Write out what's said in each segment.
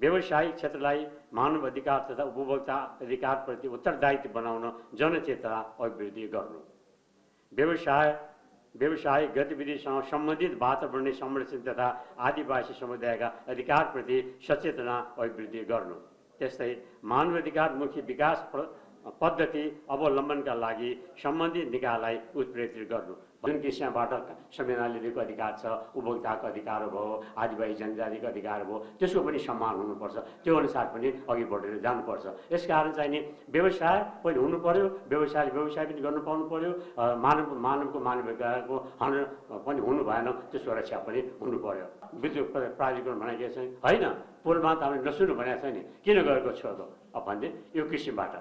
व्यवसायिक क्षेत्रलाई मानव अधिकार तथा उपभोक्ता अधिकारप्रति उत्तरदायित्व बनाउन जनचेतना अभिवृद्धि गर्नु। व्यवसायिक गतिविधिसँग सम्बन्धित वातावरणीय संरक्षण तथा आदिवासी समुदायका अधिकारप्रति सचेतना अभिवृद्धि गर्नु। त्यस्तै मानवाधिकारमुखी विकास पद्धति अवलम्बनका लागि सम्बन्धित निकायलाई उत्प्रेरित गर्नु। जुन किसिमबाट संविधानले दिएको अधिकार छ, उपभोक्ताको अधिकार भयो, आदिवासी जनजातिको अधिकार भयो, त्यसको पनि सम्मान हुनुपर्छ। त्यो अनुसार पनि अघि बढेर जानुपर्छ। यसकारण चाहिँ नि व्यवसाय पनि हुनु पर्यो, व्यवसायले व्यवसाय पनि गर्नु पाउनु पर्यो, मानवको मानवाधिकारको हनन पनि हुनु भएन, त्यो सुरक्षा पनि हुनु पर्यो। विद्युत प्राधिकरण भनेको चाहिँ होइन, पुलमा त हामीले नसुन्नु भनेको छ नि, किन गएको छ त भन्ने यो किसिमबाट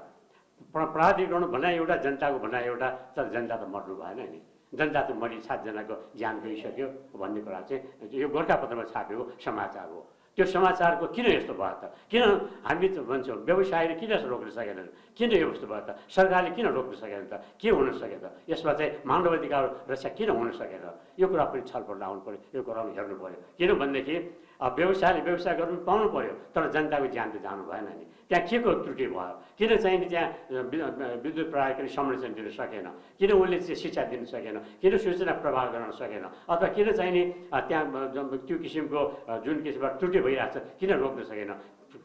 प्राधिकरण भनाइ एउटा, जनताको भनाइ एउटा, तर जनता त मर्नु भएन नि। जनता त मरि 7 जनाको ज्यान गइसक्यो भन्ने कुरा चाहिँ यो गोर्खापत्रमा छापेको समाचार हो। त्यो समाचारको किन यस्तो भयो त? किन हामी त भन्छौँ व्यवसायले किन रोक्न सकेनन्? किन यो यस्तो भयो त? सरकारले किन रोक्न सकेन त? के हुन सके त? यसमा चाहिँ मानवाधिकार रक्षा किन हुन सकेन? यो कुरा पनि छलफल आउनु पर्यो, यो कुरा हेर्नु पर्यो। किनभनेदेखि व्यवसायले व्यवसाय गर्नु पाउनु पर्यो, तर जनताको ज्यान त जानु भएन नि। त्यहाँ के को त्रुटि भयो? किन चाहिँ त्यहाँ विद्युत प्रणालीले संरक्षण दिन सकेन? किन उसले चाहिँ शिक्षा दिन सकेन? किन सूचना प्रवाह गर्न सकेन? अथवा किन चाहिँ नि त्यहाँ त्यो किसिमको जुन किसिमबाट त्रुटि भइरहेछ किन रोक्न सकेन?